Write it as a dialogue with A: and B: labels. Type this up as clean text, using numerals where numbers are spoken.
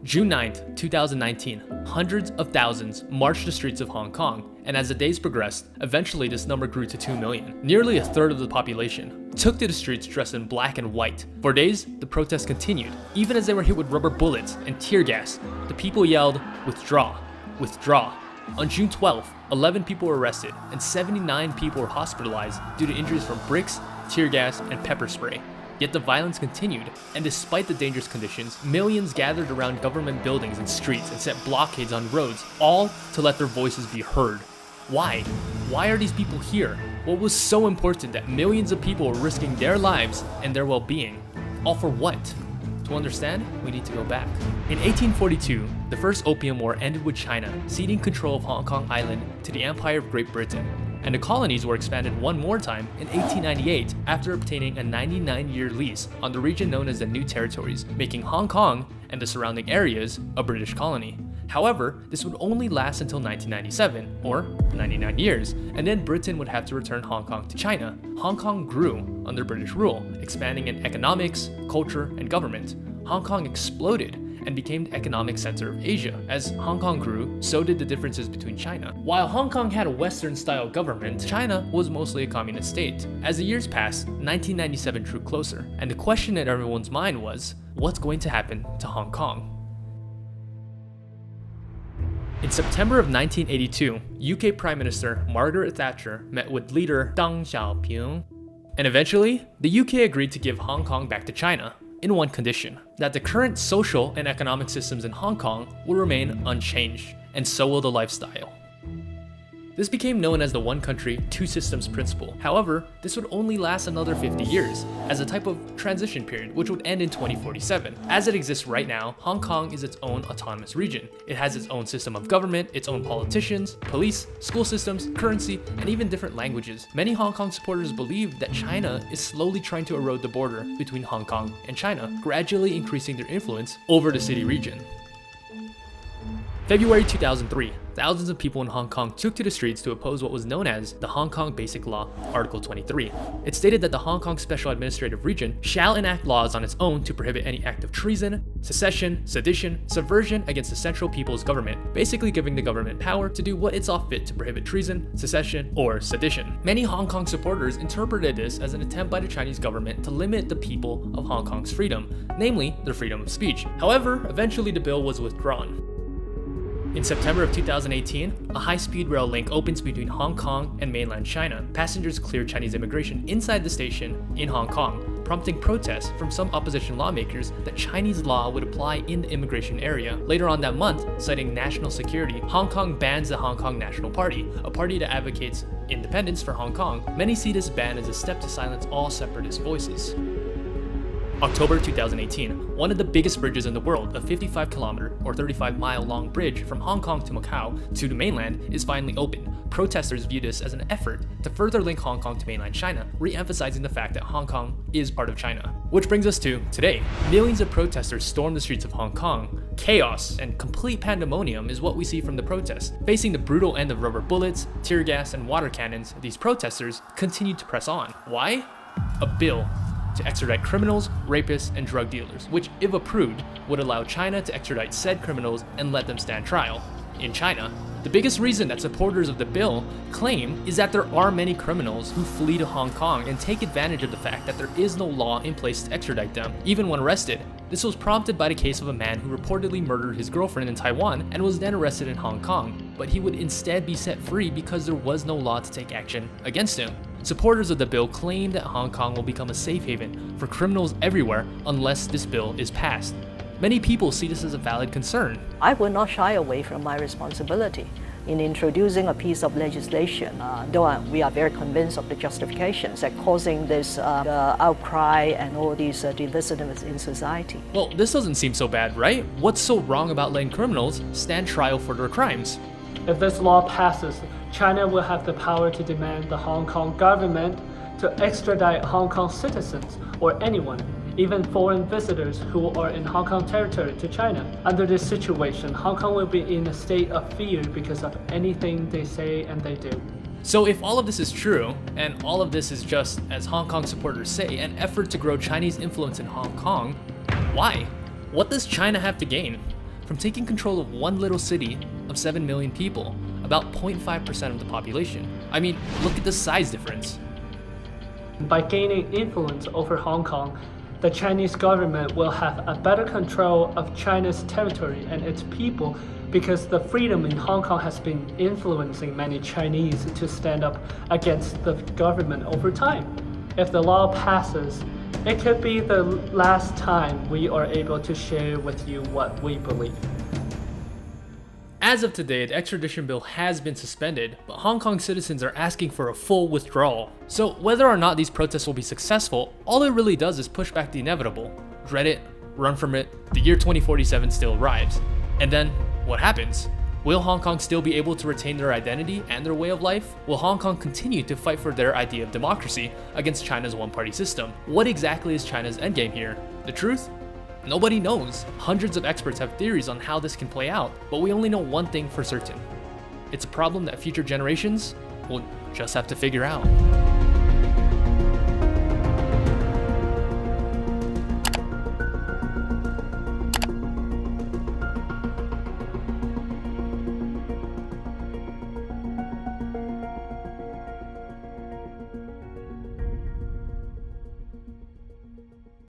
A: June 9th, 2019, hundreds of thousands marched the streets of Hong Kong, and as the days progressed, eventually this number grew to 2 million. Nearly a third of the population took to the streets dressed in black and white. For days, the protests continued. Even as they were hit with rubber bullets and tear gas, the people yelled, "Withdraw, withdraw." On June 12th, 11 people were arrested and 79 people were hospitalized due to injuries from bricks, tear gas, and pepper spray. Yet the violence continued, and despite the dangerous conditions, millions gathered around government buildings and streets and set blockades on roads, all to let their voices be heard. Why? Why are these people here? What was so important that millions of people were risking their lives and their well-being? All for what? To understand, we need to go back. In 1842, the First Opium War ended with China ceding control of Hong Kong Island to the Empire of Great Britain, and the colonies were expanded one more time in 1898 after obtaining a 99-year lease on the region known as the New Territories, making Hong Kong and the surrounding areas a British colony. However, this would only last until 1997, or 99 years, and then Britain would have to return Hong Kong to China. Hong Kong grew under British rule, expanding in economics, culture, and government. Hong Kong exploded and became the economic center of Asia. As Hong Kong grew, so did the differences between China. While Hong Kong had a Western-style government, China was mostly a communist state. As the years passed, 1997 drew closer, and the question in everyone's mind was, what's going to happen to Hong Kong? In September of 1982, UK Prime Minister Margaret Thatcher met with leader Deng Xiaoping, and eventually, the UK agreed to give Hong Kong back to China, in one condition, that the current social and economic systems in Hong Kong will remain unchanged, and so will the lifestyle. This became known as the one country, two systems principle. However, this would only last another 50 years, as a type of transition period, which would end in 2047. As it exists right now, Hong Kong is its own autonomous region. It has its own system of government, its own politicians, police, school systems, currency, and even different languages. Many Hong Kong supporters believe that China is slowly trying to erode the border between Hong Kong and China, gradually increasing their influence over the city region. February 2003, thousands of people in Hong Kong took to the streets to oppose what was known as the Hong Kong Basic Law, Article 23. It stated that the Hong Kong Special Administrative Region shall enact laws on its own to prohibit any act of treason, secession, sedition, subversion against the central people's government, basically giving the government power to do what it saw fit to prohibit treason, secession, or sedition. Many Hong Kong supporters interpreted this as an attempt by the Chinese government to limit the people of Hong Kong's freedom, namely their freedom of speech. However, eventually the bill was withdrawn. In September of 2018, a high-speed rail link opens between Hong Kong and mainland China. Passengers cleared Chinese immigration inside the station in Hong Kong, prompting protests from some opposition lawmakers that Chinese law would apply in the immigration area. Later on that month, citing national security, Hong Kong bans the Hong Kong National Party, a party that advocates independence for Hong Kong. Many see this ban as a step to silence all separatist voices. October 2018, one of the biggest bridges in the world, a 55-kilometer or 35-mile long bridge from Hong Kong to Macau to the mainland, is finally open. Protesters view this as an effort to further link Hong Kong to mainland China, re-emphasizing the fact that Hong Kong is part of China. Which brings us to today. Millions of protesters stormed the streets of Hong Kong. Chaos and complete pandemonium is what we see from the protests. Facing the brutal end of rubber bullets, tear gas, and water cannons, these protesters continue to press on. Why? A bill to extradite criminals, rapists, and drug dealers, which, if approved, would allow China to extradite said criminals and let them stand trial in China. The biggest reason that supporters of the bill claim is that there are many criminals who flee to Hong Kong and take advantage of the fact that there is no law in place to extradite them, even when arrested. This was prompted by the case of a man who reportedly murdered his girlfriend in Taiwan and was then arrested in Hong Kong, but he would instead be set free because there was no law to take action against him. Supporters of the bill claim that Hong Kong will become a safe haven for criminals everywhere unless this bill is passed. Many people see this as a valid concern.
B: I will not shy away from my responsibility in introducing a piece of legislation, though we are very convinced of the justifications that causing this outcry and all these divisiveness in society.
A: Well, this doesn't seem so bad, right? What's so wrong about letting criminals stand trial for their crimes?
C: If this law passes, China will have the power to demand the Hong Kong government to extradite Hong Kong citizens or anyone, even foreign visitors who are in Hong Kong territory to China. Under this situation, Hong Kong will be in a state of fear because of anything they say and they do.
A: So if all of this is true, and all of this is just, as Hong Kong supporters say, an effort to grow Chinese influence in Hong Kong, why? What does China have to gain? from taking control of one little city of 7 million people, about 0.5% of the population. I mean, look at the size difference.
C: By gaining influence over Hong Kong, the Chinese government will have a better control of China's territory and its people, because the freedom in Hong Kong has been influencing many Chinese to stand up against the government over time. If the law passes, it could be the last time we are able to share with you what we believe.
A: As of today, the extradition bill has been suspended, but Hong Kong citizens are asking for a full withdrawal. So whether or not these protests will be successful, all it really does is push back the inevitable. Dread it, run from it, the year 2047 still arrives. And then, what happens? Will Hong Kong still be able to retain their identity and their way of life? Will Hong Kong continue to fight for their idea of democracy against China's one-party system? What exactly is China's endgame here? The truth? Nobody knows. Hundreds of experts have theories on how this can play out, but we only know one thing for certain. It's a problem that future generations will just have to figure out.